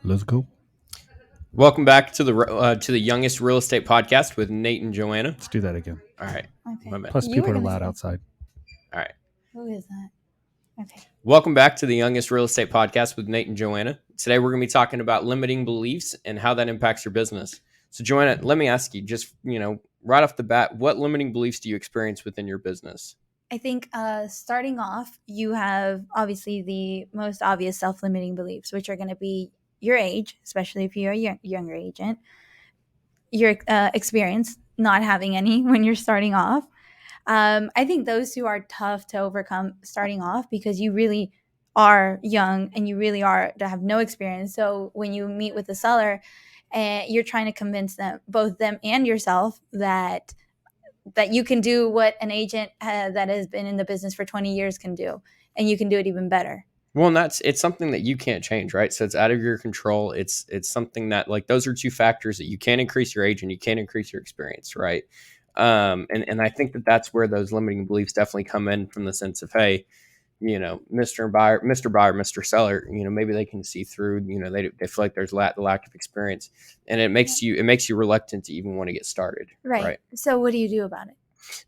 Let's go. Welcome back to the youngest real estate podcast with Nate and Johanna. Let's do that again. All right, my Okay. bad. Plus, You people were are gonna loud say. outside. All right, Who is that? Okay. welcome back to the youngest real estate podcast with Nate and Johanna. Today we're going to be talking about limiting beliefs and how that impacts your business. So, Johanna, let me ask you, just right off the bat, what limiting beliefs do you experience within your business? I think starting off, you have obviously the most obvious self-limiting beliefs, which are going to be your age, especially if you're a younger agent, your experience, not having any when you're starting off. I think those two are tough to overcome starting off because you really are young and you really are to have no experience. So when you meet with the seller, and you're trying to convince them, both them and yourself, that you can do what an agent that has been in the business for 20 years can do, and you can do it even better. Well, and it's something that you can't change, right? So it's out of your control. It's something that, like, those are two factors that you can't increase your age and you can't increase your experience, right? And I think that that's where those limiting beliefs definitely come in, from the sense of, hey, Mr. Buyer, Mr. Seller, maybe they can see through, they feel like there's the lack of experience, and it makes you reluctant to even want to get started, Right. right? So what do you do about it?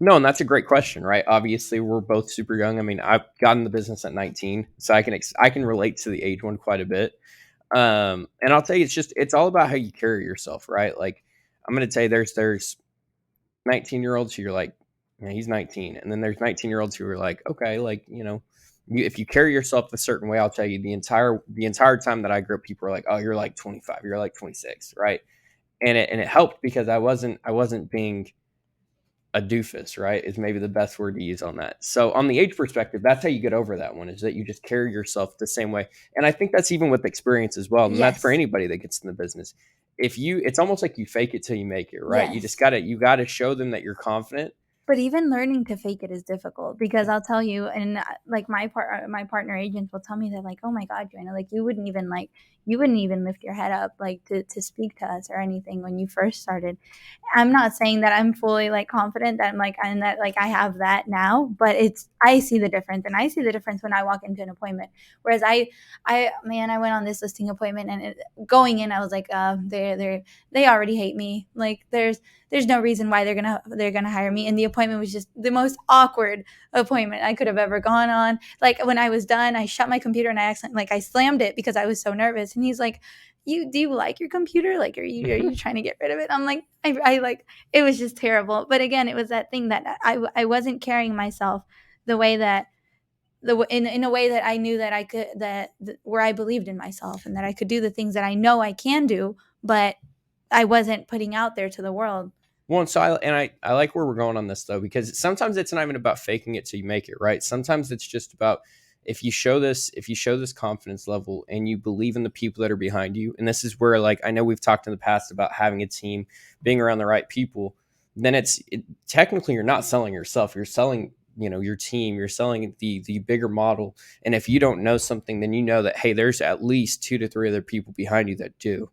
No, and that's a great question, right? Obviously, we're both super young. I mean, I've gotten the business at 19, so I can relate to the age one quite a bit. And I'll tell you, it's all about how you carry yourself, right? Like, I'm gonna tell you, there's 19-year-olds who you're like, yeah, he's 19, and then there's 19-year-olds who are like, okay, like, if you carry yourself a certain way, I'll tell you, the entire time that I grew up, people were like, oh, you're like 25, you're like 26, right? And it helped because I wasn't being a doofus, right? Is maybe the best word to use on that. So on the age perspective, that's how you get over that one, is that you just carry yourself the same way. And I think that's even with experience as well. And that's for Yes. anybody that gets in the business. It's almost like you fake it till you make it, right? You just Yes. you gotta show them that you're confident. But even learning to fake it is difficult because I'll tell you, and like my partner agents will tell me that, like, oh my God, Joanna, like you wouldn't even lift your head up like to speak to us or anything when you first started. I'm not saying that I'm fully like confident that I'm like, and that like I have that now, but I see the difference, and I see the difference when I walk into an appointment. Whereas I went on this listing appointment, and going in, I was like, they already hate me. Like there's no reason why they're gonna hire me. And the appointment was just the most awkward appointment I could have ever gone on. Like when I was done, I shut my computer and I slammed it because I was so nervous. And he's like, do you like your computer? Like, are you trying to get rid of it? I'm like, I like, it was just terrible. But again, it was that thing that I wasn't carrying myself the way that in a way that I knew that I could, where I believed in myself and that I could do the things that I know I can do, but I wasn't putting out there to the world. Well, and so I like where we're going on this, though, because sometimes it's not even about faking it till you make it, right? Sometimes it's just about, if you show this confidence level and you believe in the people that are behind you, and this is where, like, I know we've talked in the past about having a team, being around the right people, then technically you're not selling yourself, you're selling, your team, you're selling the bigger model. And if you don't know something, then you know that, hey, there's at least 2 to 3 other people behind you that do.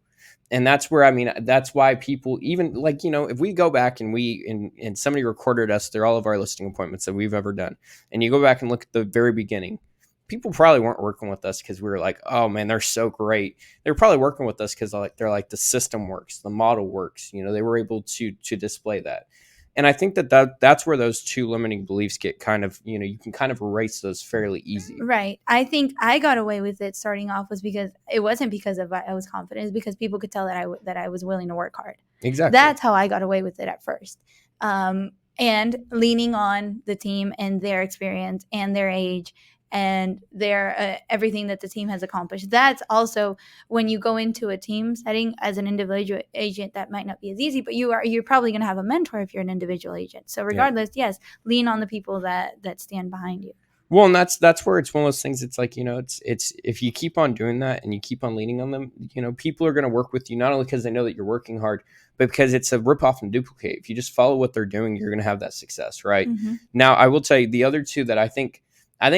And that's where, I mean, that's why people, even, like, if we go back and and somebody recorded us through all of our listing appointments that we've ever done, and you go back and look at the very beginning, people probably weren't working with us because we were like, oh man, they're so great. They're probably working with us because they're like, the system works, the model works. They were able to display that. And I think that's where those two limiting beliefs get kind of, you can kind of erase those fairly easy. Right. I think I got away with it starting off was because it wasn't because of I was confident. It's because people could tell that I was willing to work hard. Exactly. That's how I got away with it at first. And leaning on the team and their experience and their age and their everything that the team has accomplished. That's also when you go into a team setting as an individual agent, that might not be as easy, but you're probably going to have a mentor if you're an individual agent. So regardless, yes, lean on the people that stand behind you. Well, and that's where it's one of those things. It's like, it's if you keep on doing that and you keep on leaning on them, people are going to work with you, not only because they know that you're working hard, but because it's a rip off and duplicate. If you just follow what they're doing, you're going to have that success, right? Mm-hmm. Now, I will tell you the other two that I think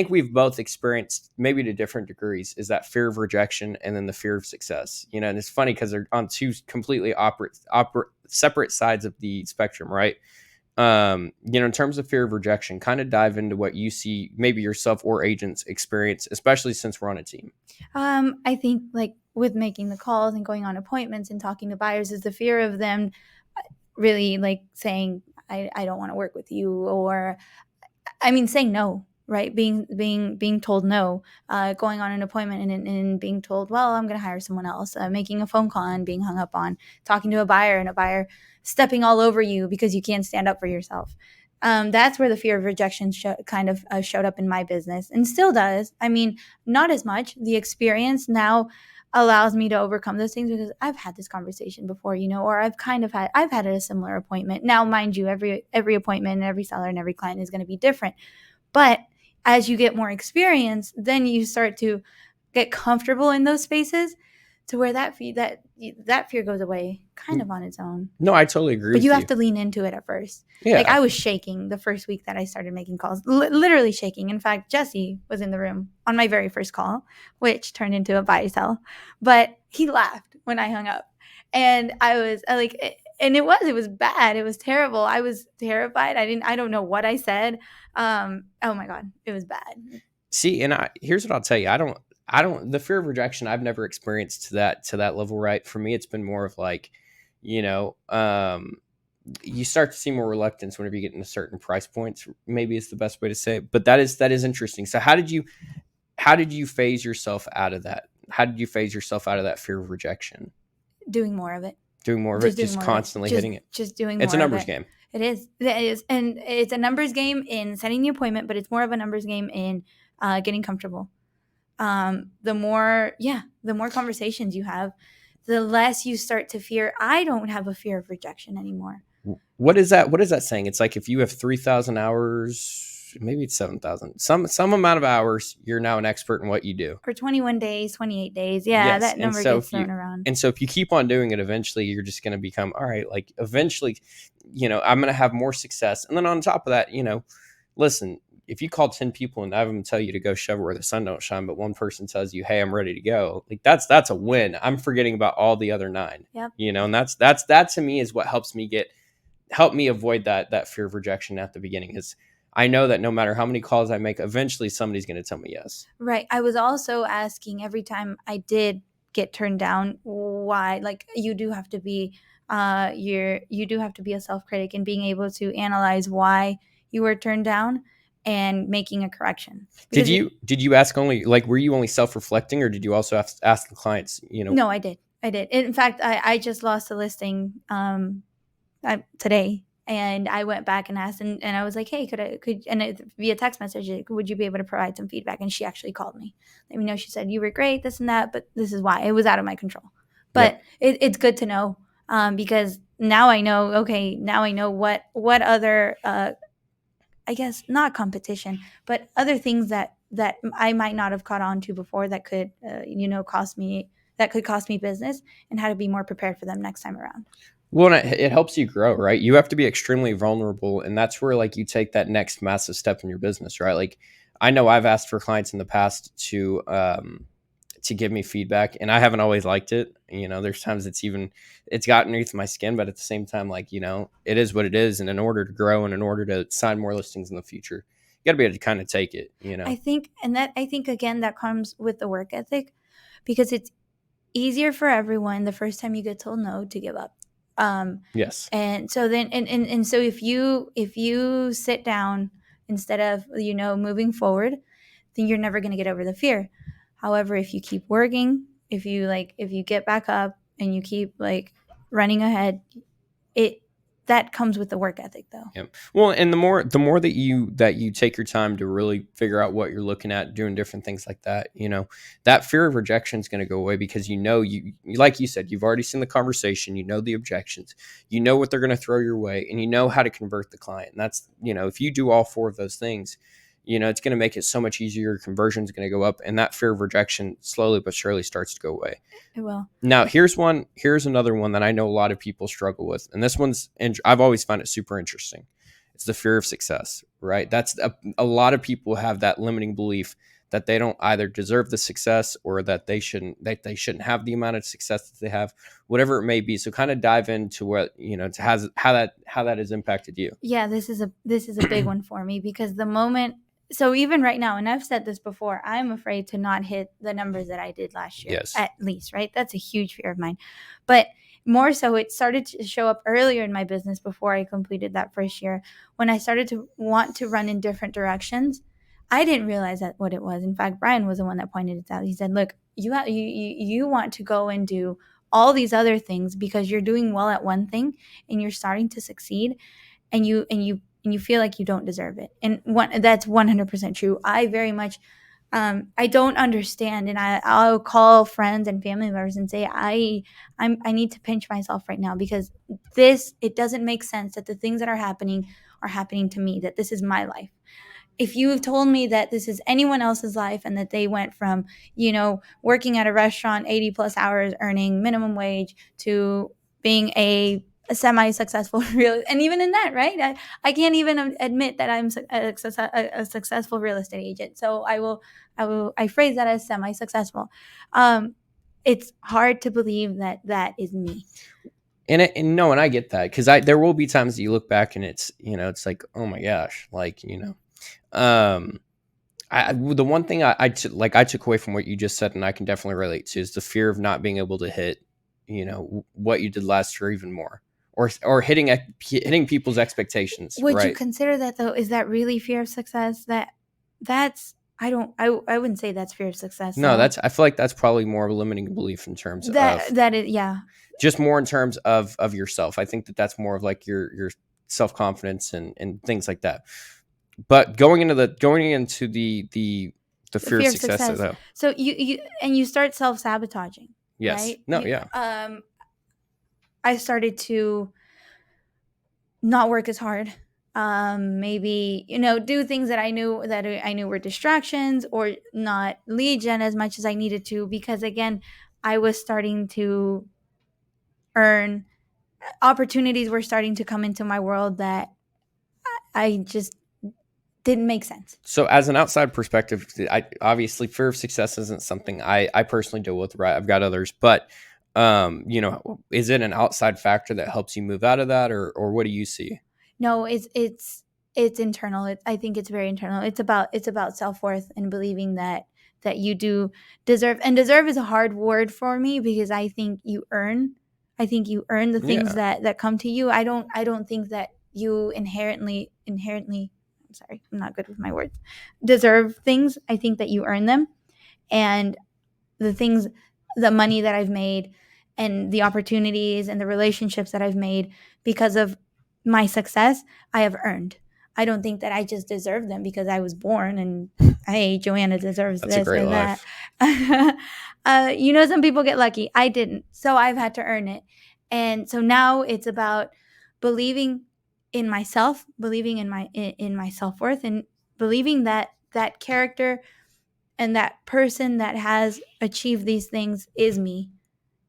we've both experienced, maybe to different degrees, is that fear of rejection and then the fear of success. And it's funny because they're on two completely separate sides of the spectrum, right? In terms of fear of rejection, kind of dive into what you see maybe yourself or agents experience, especially since we're on a team. I think like with making the calls and going on appointments and talking to buyers is the fear of them really like saying, I don't want to work with you, or I mean, saying no, right? Being told no, going on an appointment and being told, well, I'm going to hire someone else, making a phone call and being hung up on, talking to a buyer and a buyer stepping all over you because you can't stand up for yourself. That's where the fear of rejection kind of showed up in my business and still does. I mean, not as much. The experience now allows me to overcome those things because I've had this conversation before, or I've had a similar appointment. Now, mind you, every appointment and every seller and every client is going to be different. But as you get more experience, then you start to get comfortable in those spaces to where that fear goes away kind of on its own. No, I totally agree But with you have you. to lean into it at first. Like Yeah. I was shaking the first week that I started making calls, literally shaking. In fact, Jesse was in the room on my very first call, which turned into a buy sell. But he laughed when I hung up, and I was like, and it was bad. It was terrible. I was terrified. I don't know what I said. Oh my god, it was bad. See, and here's what I'll tell you. I don't the fear of rejection I've never experienced to that level, right? For me, it's been more of like, you know, you start to see more reluctance whenever you get into certain price points. Maybe is the best way to say it. But that is interesting. So how did you phase yourself out of that? How did you phase yourself out of that fear of rejection? Doing more of it. Doing more of it, Just doing just more of it. constantly Just hitting it. just doing It's a more of numbers it. game. It is. It is. And it's a numbers game in setting the appointment, but it's more of a numbers game in getting comfortable. The more conversations you have, the less you start to fear. I don't have a fear of rejection anymore. What is that saying? It's like if you have 3,000 hours, maybe it's 7,000, some amount of hours, you're now an expert in what you do. For 21 days, 28 days. Yeah, Yes. that And number so gets if you thrown around. and so if you keep on doing it, eventually you're just going to become all right. Like eventually, I'm going to have more success. And then on top of that, listen, if you call 10 people and have them tell you to go shovel where the sun don't shine, but one person tells you, hey, I'm ready to go, like that's a win. I'm forgetting about all the other nine. Yep. And that to me is what help me avoid that fear of rejection at the beginning. Is I know that no matter how many calls I make, eventually somebody's going to tell me yes. Right. I was also asking every time I did get turned down, why? Like you do have to be you do have to be a self-critic and being able to analyze why you were turned down and making a correction. Did Because you did you ask only, like, were you only self-reflecting, or did you also ask the clients? no, I did. I did. In fact, I just lost a listing today, and I went back and asked, and I was like, hey, via text message, would you be able to provide some feedback? And she actually called me. Let me know. She said, you were great, this and that, but this is why. It was out of my control. But Yep. it's good to know, because now I know, okay, now I know what other, I guess, not competition, but other things that I might not have caught on to before that could, cost me business, and how to be more prepared for them next time around. Well, and it helps you grow, right? You have to be extremely vulnerable, and that's where, like, you take that next massive step in your business, right? Like, I know I've asked for clients in the past to give me feedback, and I haven't always liked it. There's times it's gotten underneath my skin, but at the same time, like, it is what it is. And in order to grow and in order to sign more listings in the future, you got to be able to kind of take it. I think again that comes with the work ethic, because it's easier for everyone the first time you get told no to give up. Yes. And so then and so if you sit down instead of moving forward, then you're never going to get over the fear. However, if you keep working, if you get back up and you keep like running ahead, it that comes with the work ethic though. Yeah. Well, and the more that you take your time to really figure out what you're looking at, doing different things like that, that fear of rejection is going to go away, because like you said, you've already seen the conversation, the objections, what they're going to throw your way, and you know how to convert the client. And that's, if you do all four of those things, it's going to make it so much easier. Your conversion is going to go up, and that fear of rejection slowly but surely starts to go away. It will. Now, here's another one that I know a lot of people struggle with. And this I've always found it super interesting. It's the fear of success, right? That's a lot of people have that limiting belief that they don't either deserve the success, or that they shouldn't have the amount of success that they have, whatever it may be. So kind of dive into what, how that has impacted you. Yeah, this is a big one for me, because the moment So even right now, and I've said this before, I'm afraid to not hit the numbers that I did last year, Yes. at least, right? That's a huge fear of mine. But more so, it started to show up earlier in my business before I completed that first year. When I started to want to run in different directions, I didn't realize that what it was. In fact, Brian was the one that pointed it out. He said, "Look, you want to go and do all these other things because you're doing well at one thing and you're starting to succeed, and you feel like you don't deserve it." And that's 100% true. I very much I don't understand, and I'll call friends and family members and say I need to pinch myself right now, because it doesn't make sense that the things that are happening to me, that this is my life. If you have told me that this is anyone else's life and that they went from, working at a restaurant 80 plus hours earning minimum wage to being a semi-successful real, and even in that, right, I can't even admit that I'm a successful real estate agent, so I phrase that as semi-successful. um it's hard to believe that that is me. And no, and I get that, because I there will be times that you look back and it's, it's like, oh my gosh, like, um the one thing I took away from what you just said, and I can definitely relate to, is the fear of not being able to hit, what you did last year even more, or hitting people's expectations, Would you right? consider that, though? Is that really fear of success? That's I don't I wouldn't say that's fear of success No, though. I feel like that's probably more of a limiting belief in terms of, That is, yeah. just more in terms of yourself. I think that that's more of like your self confidence and things like that. But going into the The fear of fear of success, success. though. So you start self-sabotaging, Yes. right? No. Yeah. I started to not work as hard. Maybe, do things that I knew were distractions, or not lead gen as much as I needed to, because again, I was starting to earn, opportunities were starting to come into my world that I just didn't make sense. So, as an outside perspective, I obviously fear of success isn't something I personally deal with. Right, I've got others, but is it an outside factor that helps you move out of that, or what do you see? No, it's internal. I think it's very internal. It's about self-worth and believing that you do deserve. And deserve is a hard word for me, because I think you earn the things Yeah. that come to you. I don't think that you inherently, I'm sorry, I'm not good with my words, deserve things. I think that you earn them. And the things, the money that I've made, and the opportunities and the relationships that I've made because of my success, I have earned. I don't think that I just deserve them because I was born and, hey, Johanna deserves That's a this great or that. life. Some people get lucky. I didn't. So I've had to earn it. And so now it's about believing in myself, believing in my self-worth, and believing that that character and that person that has achieved these things is me,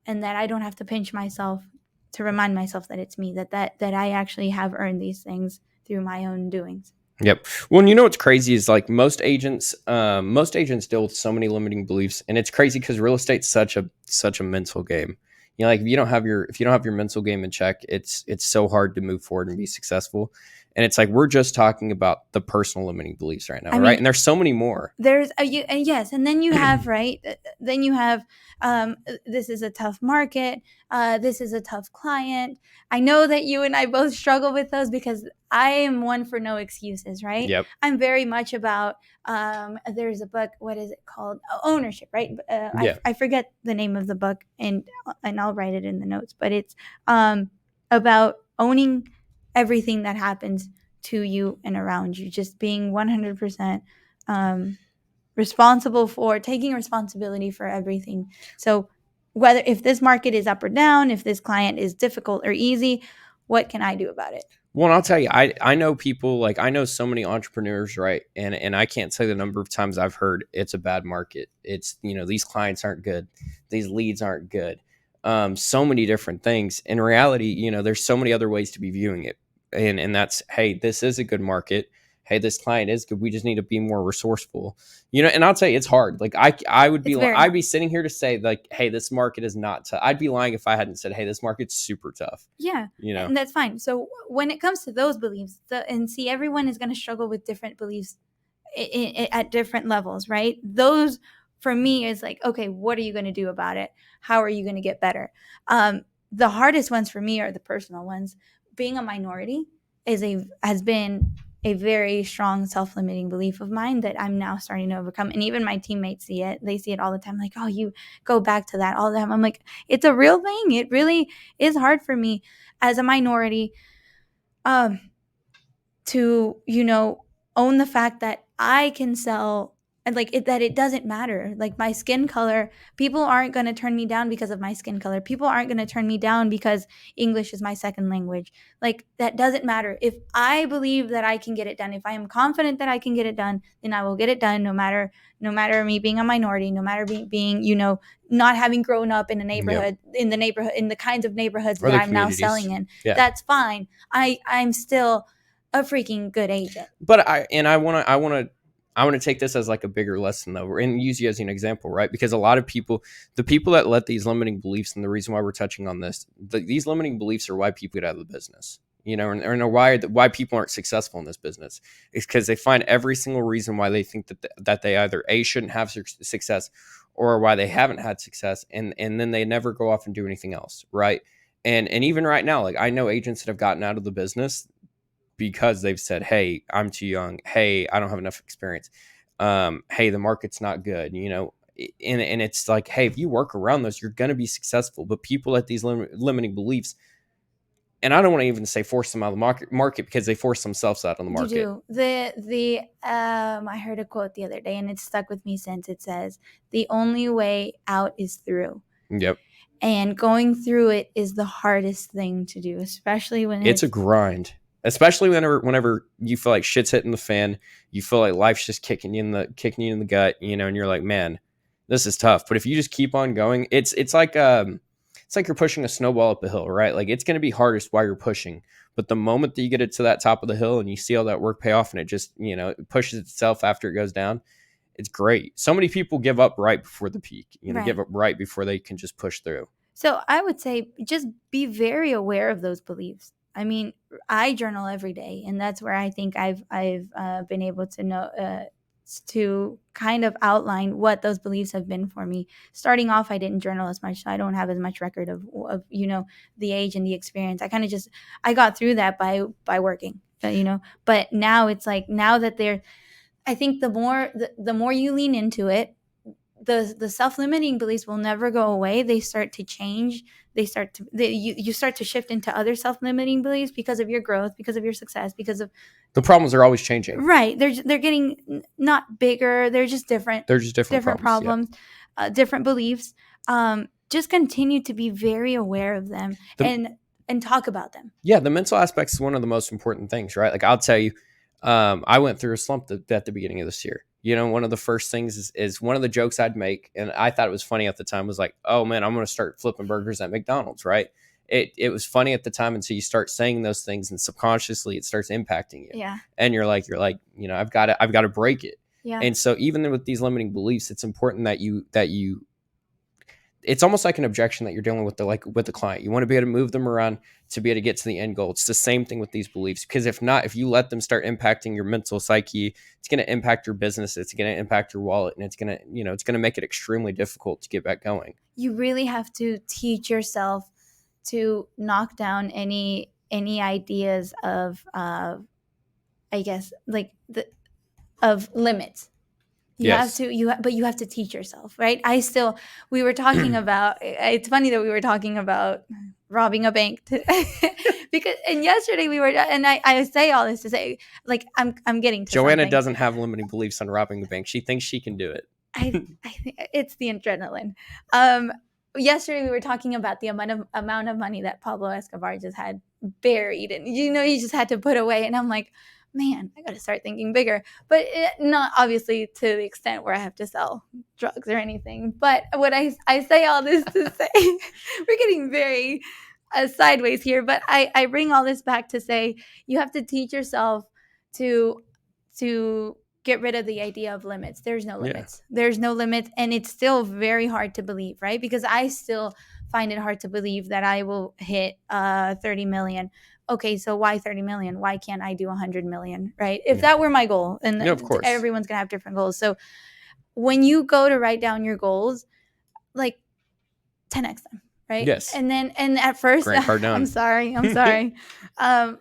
and that I don't have to pinch myself to remind myself that it's me, that I actually have earned these things through my own doings. Yep. Well, and what's crazy is, like, most agents deal with so many limiting beliefs, and it's crazy because real estate's such a mental game. Like, if you don't have your mental game in check, it's so hard to move forward and be successful. And it's like we're just talking about the personal limiting beliefs right now, I right? mean, And there's so many more. there's yes, and then you have, right, then you have, this is a tough market, this is a tough client. I know that you and I both struggle with those, because I am one for no excuses, right? Yep. I'm very much about, there's a book, what is it called, ownership, right? Yeah. I forget the name of the book, and I'll write it in the notes, but it's about owning everything that happens to you and around you, just being 100% um, responsible for taking responsibility for everything. So whether, if this market is up or down, if this client is difficult or easy, what can I do about it? Well, and I'll tell you, I know people, like, I know so many entrepreneurs, right? And I can't say the number of times I've heard it's a bad market. It's, these clients aren't good, these leads aren't good. So many different things. In reality, there's so many other ways to be viewing it. And that's, hey, this is a good market. Hey, this client is good. We just need to be more resourceful. And I'll tell you, it's hard. Like, It's very I'd hard. be sitting here to say, like, hey, this market is not tough. I'd be lying if I hadn't said, hey, this market's super tough. Yeah, You know. and that's fine. So when it comes to those beliefs, and see, everyone is going to struggle with different beliefs at different levels, right? Those for me is like, okay, what are you going to do about it? How are you going to get better? The hardest ones for me are the personal ones. Being a minority has been a very strong self-limiting belief of mine that I'm now starting to overcome. And even my teammates see it. They see it all the time. Like, oh, you go back to that all the time. I'm like, it's a real thing. It really is hard for me as a minority um, to, own the fact that I can sell and like it, that it doesn't matter. Like my skin color, people aren't going to turn me down because of my skin color. People aren't going to turn me down because English is my second language. Like that doesn't matter. If I believe that I can get it done, if I am confident that I can get it done, then I will get it done no matter me being a minority, no matter me being, not having grown up in a Yep. neighborhood, in the kinds of neighborhoods Or that the I'm now selling communities. in. Yeah. That's fine. I'm still a freaking good agent. But I want to take this as like a bigger lesson though, and use you as an example, right? Because a lot of people, the people that let these limiting beliefs, and the reason why we're touching on this, these limiting beliefs are why people get out of the business. And why people aren't successful in this business is because they find every single reason why they think that they either shouldn't have success, or why they haven't had success, and then they never go off and do anything else, right? And even right now, like I know agents that have gotten out of the business because they've said, "Hey, I'm too young. Hey, I don't have enough experience. Hey, the market's not good." And it's like, hey, if you work around those, you're going to be successful. But people let these limiting beliefs, and I don't want to even say force them out of the market because they force themselves out on the You market. do. I heard a quote the other day and it's stuck with me since. It says, "The only way out is through." Yep, And going through it is the hardest thing to do, especially when it's a it's grind, especially whenever you feel like shit's hitting the fan. You feel like life's just kicking you in the gut, and you're like, man, this is tough. But if you just keep on going, it's like you're pushing a snowball up a hill, right? Like it's going to be hardest while you're pushing, but the moment that you get it to that top of the hill and you see all that work pay off, and it just it pushes itself after it goes down, it's great. So many people give up right before the peak, give right. up right before they can just push through. So I would say just be very aware of those beliefs. I mean, I journal every day, and that's where I think I've been able to know to kind of outline what those beliefs have been for me. Starting off, I didn't journal as much, so I don't have as much record of the age and the experience. I kind of just I got through that by working, But now it's like now that they're, I think the more you lean into it, the self-limiting beliefs will never go away. They start to change. You start to shift into other self-limiting beliefs because of your growth, because of your success, because of The problems are always changing. right. They're getting not bigger. They're just different, They're just different different problems. Yeah. problems, different beliefs. Just continue to be very aware of them The and talk about them. Yeah, the mental aspect is one of the most important things, right? Like I'll tell you, I went through a slump at the beginning of this year. One of the first things is one of the jokes I'd make, and I thought it was funny at the time, was like, "Oh man, I'm going to start flipping burgers at McDonald's," right? It was funny at the time until you start saying those things, and subconsciously it starts impacting you, Yeah. and you're like, I've got to break it. Yeah. And so even with these limiting beliefs, it's important that you it's almost like an objection that you're dealing with with the client. You want to be able to move them around to be able to get to the end goal. It's the same thing with these beliefs, because if not, if you let them start impacting your mental psyche, it's going to impact your business. It's going to impact your wallet, and it's going to make it extremely difficult to get back going. You really have to teach yourself to knock down any ideas of I guess like the of limits. Yes. But you have to teach yourself, right? We were talking about, it's funny that we were talking about robbing a bank because, and yesterday I say all this to say, like, I'm getting to Joanna something. doesn't have limiting beliefs on robbing the bank. She thinks she can do it. I think it's the adrenaline. Um, Yesterday we were talking about the amount of money that Pablo Escobar just had buried, and he just had to put away. And I'm like, man, I got to start thinking bigger. But not obviously to the extent where I have to sell drugs or anything. But what I say all this to say, we're getting very sideways here. But I bring all this back to say you have to teach yourself to to get rid of the idea of limits. There's no Yeah. limits. There's no limits. And it's still very hard to believe, right? Because I still find it hard to believe that I will hit 30 million. Okay, so why 30 million? Why can't I do 100 million, right? If Yeah. that were my goal, Yeah, of and course. everyone's going to have different goals. So when you go to write down your goals, like 10x them, right? Yes. And at first, Grant I'm Cardone. sorry, I'm sorry. Um,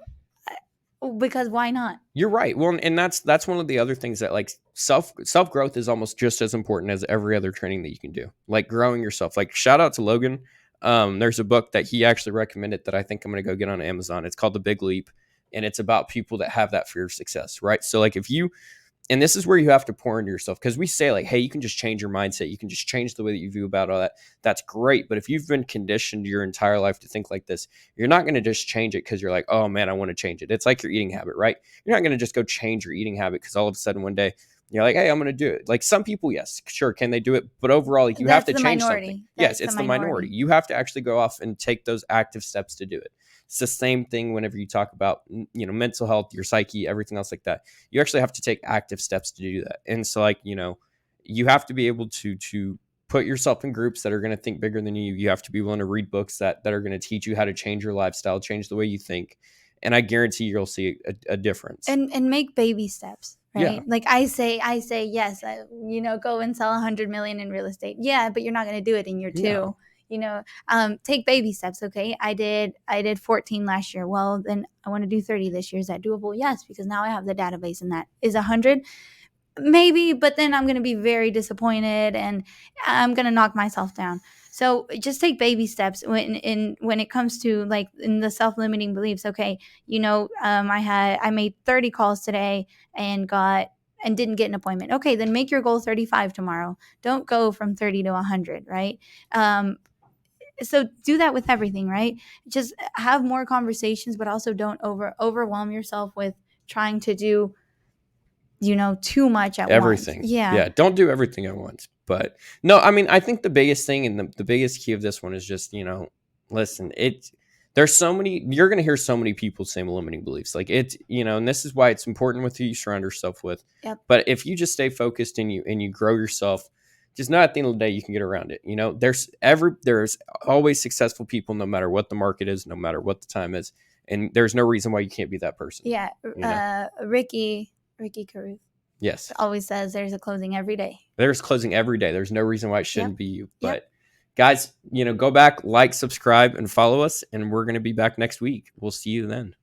because why not? You're right. Well, and that's one of the other things that like self growth is almost just as important as every other training that you can do. Like growing yourself. Like shout out to Logan. There's a book that he actually recommended that I think I'm going to go get on Amazon. It's called The Big Leap, and it's about people that have that fear of success, right? So like if you and this is where you have to pour into yourself because we say like, hey, you can just change your mindset, you can just change the way that you view about all that. That's great, but if you've been conditioned your entire life to think like this, you're not going to just change it because you're like, oh man, I want to change it. It's like your eating habit, right? You're not going to just go change your eating habit because all of a sudden one day you're like, hey, I'm going to do it. Like some people, yes, sure, can they do it, but overall like, you have That's to the change something. minority. Yes, That's the it's the minority. minority. You have to actually go off and take those active steps to do it. It's the same thing whenever you talk about, mental health, your psyche, everything else like that. You actually have to take active steps to do that. And so like, you have to be able to put yourself in groups that are going to think bigger than you. You have to be willing to read books that are going to teach you how to change your lifestyle, change the way you think. And I guarantee you'll see a difference. And make baby steps, Yeah. right? Like I say yes, go and sell 100 million in real estate. Yeah, but you're not going to do it in year No. 2. Take baby steps. Okay, I did 14 last year. Well, then I want to do 30 this year. Is that doable? Yes, because now I have the database. And that is 100. Maybe, but then I'm going to be very disappointed and I'm going to knock myself down. So just take baby steps when it comes to like in the self-limiting beliefs. Okay, I made 30 calls today and didn't get an appointment. Okay, then make your goal 35 tomorrow. Don't go from 30 to 100, right? So do that with everything, right? Just have more conversations, but also don't overwhelm yourself with trying to do too much at once. Everything. Yeah. Yeah. Don't do everything at once. But no, I mean, I think the biggest thing and the biggest key of this one is just, listen, there's so many, you're going to hear so many people say limiting beliefs. Like and this is why it's important with who you surround yourself with. Yep. But if you just stay focused and you grow yourself, just know at the end of the day, you can get around it. There's always successful people, no matter what the market is, no matter what the time is. And there's no reason why you can't be that person. Yeah. Ricky Caruth Yes. always says there's a closing every day. There's closing every day. There's no reason why it shouldn't be you. Yep. But guys, go back, like, subscribe, and follow us. And we're going to be back next week. We'll see you then.